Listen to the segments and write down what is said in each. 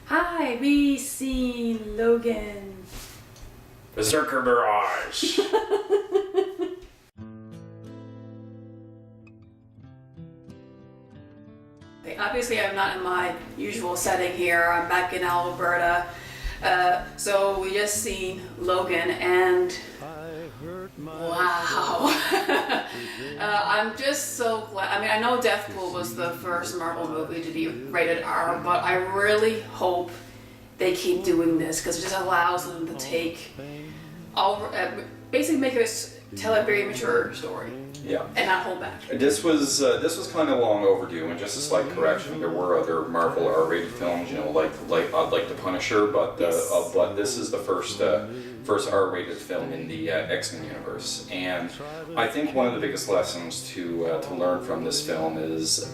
Hi, we seen Logan. Berserker Mirage. Obviously, I'm not in my usual setting here. I'm back in Alberta. So we just seen Logan and wow. I'm just so glad. I mean, I know Deathpool was the first Marvel movie to be rated R, but I really hope they keep doing this because it just allows them to take basically tell a very mature story. Yeah. And not hold back. This was kind of long overdue, and just a slight correction. There were other Marvel R-rated films, like The Punisher, but Yes. but this is the first R-rated film in the X-Men universe. And I think one of the biggest lessons to learn from this film is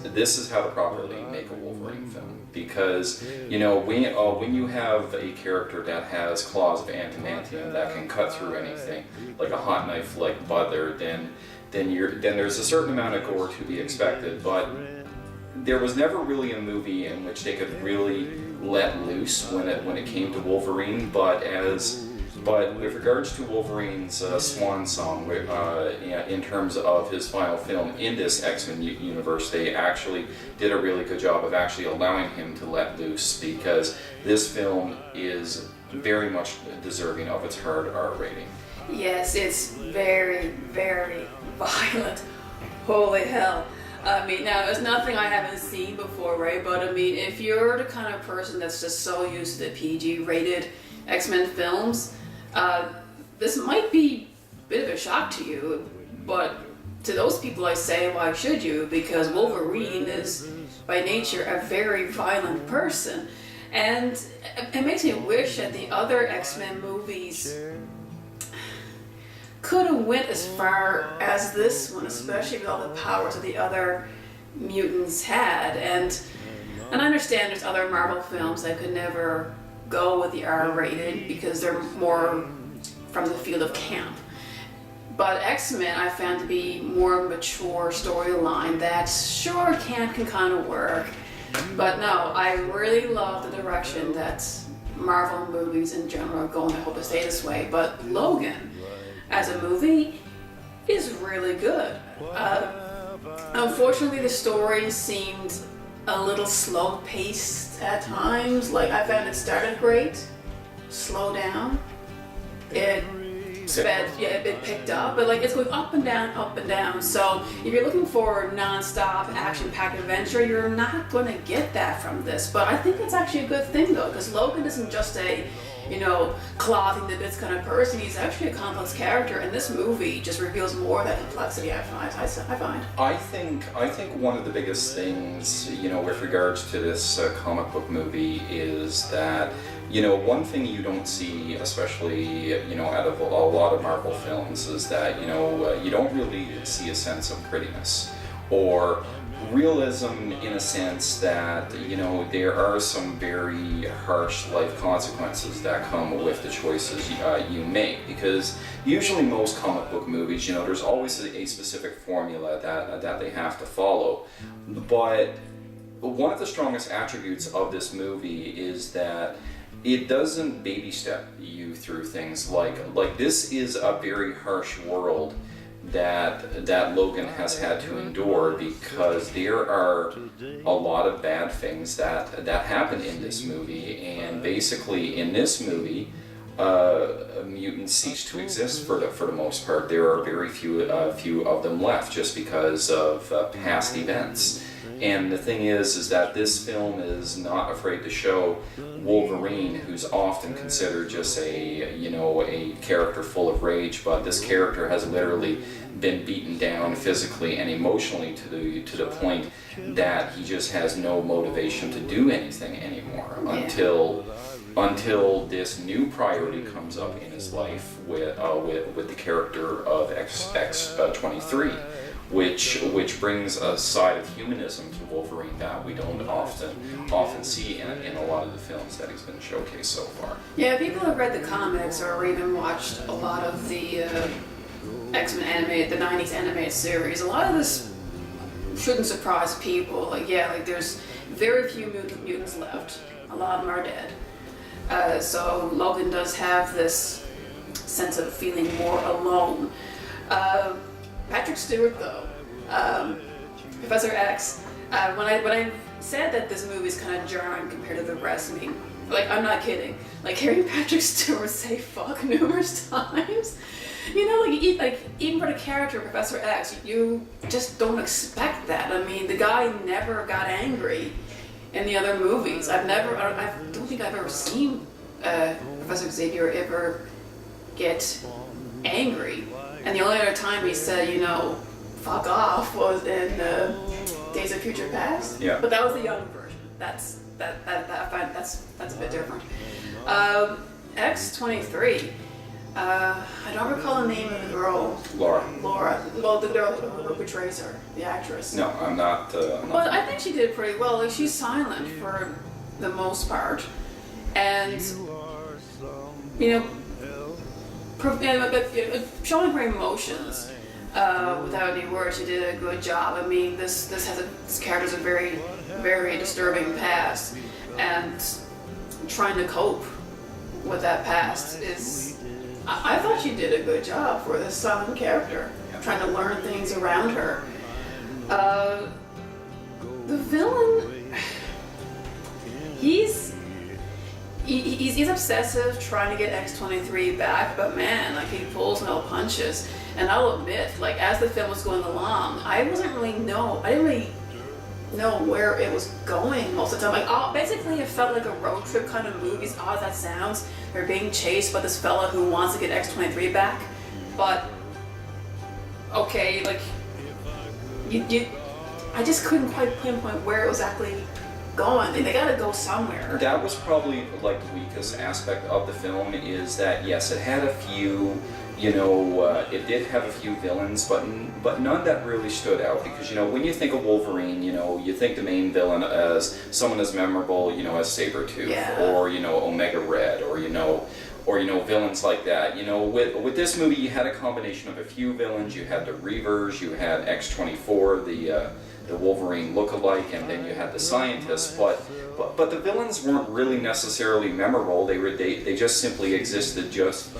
how to properly make a Wolverine film, because when you have a character that has claws of adamantium that can cut through anything, like a hot knife like Butler, then there's a certain amount of gore to be expected, but there was never really a movie in which they could really let loose when it came to Wolverine. But with regards to Wolverine's swan song, in terms of his final film in this X-Men universe, they actually did a really good job of actually allowing him to let loose, because this film is very much deserving of its hard R rating. Yes, it's very, very violent. Holy hell. I mean, now, it's nothing I haven't seen before, right? But I mean, if you're the kind of person that's just so used to the PG-rated X-Men films, this might be a bit of a shock to you, but to those people I say, why should you? Because Wolverine is, by nature, a very violent person. And it makes me wish that the other X-Men movies could have went as far as this one, especially with all the powers that the other mutants had. And I understand there's other Marvel films that could never go with the R-rated because they're more from the field of camp. But X-Men I found to be more mature storyline that sure camp can kind of work. But no, I really love the direction that Marvel movies in general are going. I hope it stay this way. But Logan, as a movie, is really good. Unfortunately, the story seemed a little slow-paced at times. Like, I found it started great, slowed down, it picked up, but like it's going up and down, up and down. So if you're looking for a non-stop action-packed adventure, you're not going to get that from this. But I think it's actually a good thing though, because Logan isn't just a clothing the bits kind of person. He's actually a complex character, and this movie just reveals more of that complexity. I find. I think one of the biggest things, with regards to this comic book movie is that, one thing you don't see, especially, out of a lot of Marvel films, is that, you don't really see a sense of prettiness or realism, in a sense that, there are some very harsh life consequences that come with the choices you make, because usually most comic book movies, there's always a specific formula that they have to follow. But one of the strongest attributes of this movie is that it doesn't baby step you through things like this is a very harsh world that Logan has had to endure, because there are a lot of bad things that happen in this movie, and basically in this movie mutants cease to exist for the most part. There are very few of them left just because of past events. And the thing is that this film is not afraid to show Wolverine, who's often considered just a character full of rage, but this character has literally been beaten down physically and emotionally to the point that he just has no motivation to do anything anymore until this new priority comes up in his life with the character of X-23. Which brings a side of humanism to Wolverine that we don't often see in a lot of the films that he's been showcased so far. Yeah, people have read the comics or even watched a lot of the X-Men animated, the 90s animated series. A lot of this shouldn't surprise people. There's very few mutants left. A lot of them are dead. So Logan does have this sense of feeling more alone. Patrick Stewart, though, Professor X, when I said that this movie is kind of jarring compared to the rest, I mean, like, I'm not kidding. Like, hearing Patrick Stewart say fuck numerous times, you know, like even for the character of Professor X, you just don't expect that. I mean, the guy never got angry in the other movies. I don't think I've ever seen Professor Xavier ever get angry. And the only other time he said, you know, fuck off was in Days of Future Past. Yeah. But that was the young version. That's a bit different. X-23. I don't recall the name of the girl. Laura. Well, the girl who portrays her, the actress. No, I'm not. Well, I think she did pretty well. Like, she's silent for the most part, and you know, showing her emotions without any words, she did a good job. I mean, this character has a very, very disturbing past, and trying to cope with that past is. I thought she did a good job for this silent character, trying to learn things around her. The villain, he's obsessive, trying to get X-23 back, but man, like, he pulls no punches. And I'll admit, like, as the film was going along, I didn't really know where it was going most of the time. Like, basically, it felt like a road trip kind of movie, as odd as that sounds. They're being chased by this fella who wants to get X-23 back, but okay, like, I just couldn't quite pinpoint where it was exactly going. They gotta go somewhere. That was probably like the weakest aspect of the film, is that yes, it had a few, you know, it did have a few villains, but none that really stood out, because, you know, when you think of Wolverine, you know, you think the main villain as someone as memorable, you know, as Sabretooth, yeah. or, you know, Omega Red, or you know, villains like that. You know, with this movie, you had a combination of a few villains. You had the Reavers, you had X-24, the Wolverine look-alike, and then you had the scientists. But the villains weren't really necessarily memorable. They just simply existed just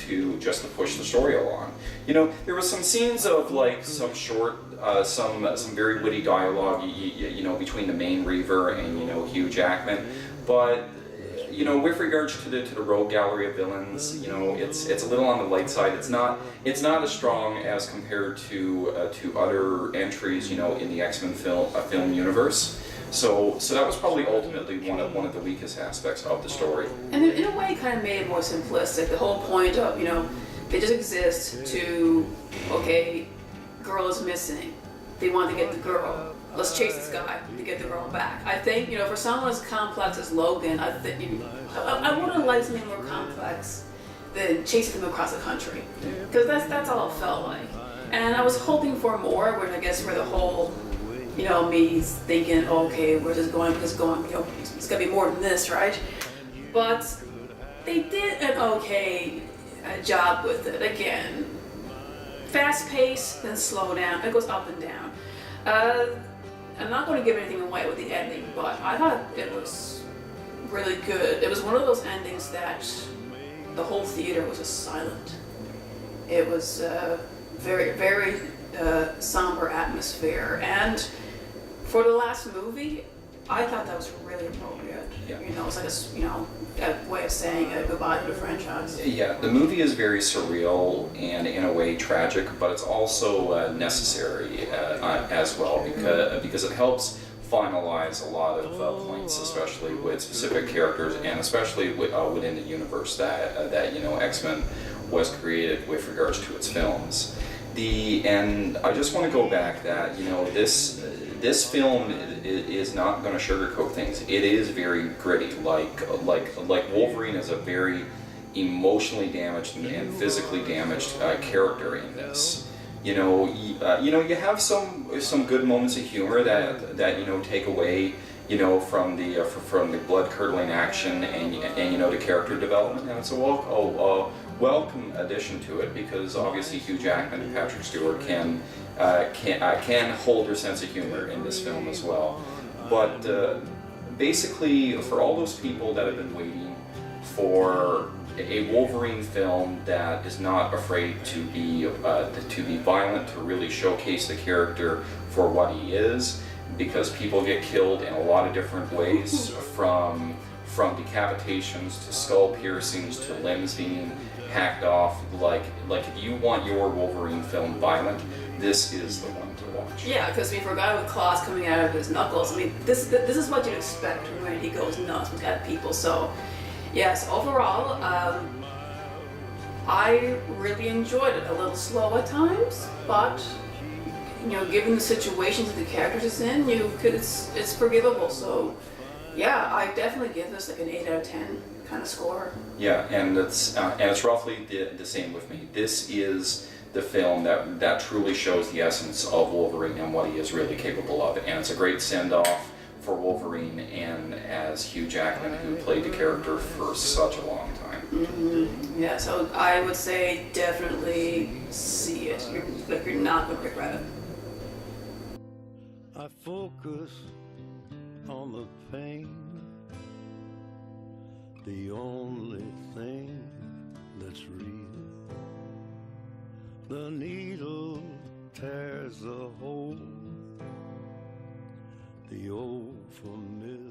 to push the story along. You know, there were some scenes of, like, some short, some very witty dialogue, you know, between the main Reaver and, you know, Hugh Jackman, but. You know, with regards to the rogue gallery of villains, you know, it's a little on the light side. It's not as strong as compared to other entries, you know, in the X-Men film universe. So that was probably ultimately one of the weakest aspects of the story. And in a way, kind of made it more simplistic. The whole point of, you know, they just exist to, okay, girl is missing. They want to get the girl. Let's chase this guy to get the girl back. I think, you know, for someone as complex as Logan, I think I would have liked something more complex than chasing them across the country, because that's all it felt like. And I was hoping for more, which I guess for the whole, you know, me thinking, okay, we're just going because going, you know, it's gonna be more than this, right? But they did an okay job with it. Again, fast pace, then slow down. It goes up and down. I'm not going to give anything away with the ending, but I thought it was really good. It was one of those endings that the whole theater was just silent. It was very, very somber atmosphere, and for the last movie, I thought that was really appropriate. Yeah. You know, it's like a way of saying goodbye to the franchise. Yeah, the movie is very surreal and in a way tragic, but it's also necessary as well, because it helps finalize a lot of points, especially with specific characters, and especially within the universe that you know, X-Men was created with regards to its films. And I just want to go back that, you know, this film is not going to sugarcoat things. It is very gritty. Like Wolverine is a very emotionally damaged and physically damaged character in this. You know, you have some good moments of humor that you know, take away, you know, from the blood curdling action and you know, the character development, and it's a welcome addition to it, because obviously Hugh Jackman and Patrick Stewart can hold their sense of humor in this film as well. But basically, for all those people that have been waiting for a Wolverine film that is not afraid to be violent, to really showcase the character for what he is, because people get killed in a lot of different ways, from decapitations to skull piercings to limbs being hacked off. Like if you want your Wolverine film violent, this is the one to watch. Yeah, because we forgot with claws coming out of his knuckles. I mean, this is what you'd expect when he goes nuts at people. So, yes, overall, I really enjoyed it. A little slow at times, but given the situations that the characters is in, it's forgivable. So, yeah, I definitely give this like an 8 out of 10 kind of score. Yeah, and it's roughly the same with me. This is the film that truly shows the essence of Wolverine and what he is really capable of, and it's a great send-off for Wolverine and as Hugh Jackman, who played the character for such a long time. Mm-hmm. Yeah, so I would say definitely see it. You're not going to regret it. I focus on the pain, the only thing that's real. The needle tears a hole, the old familiar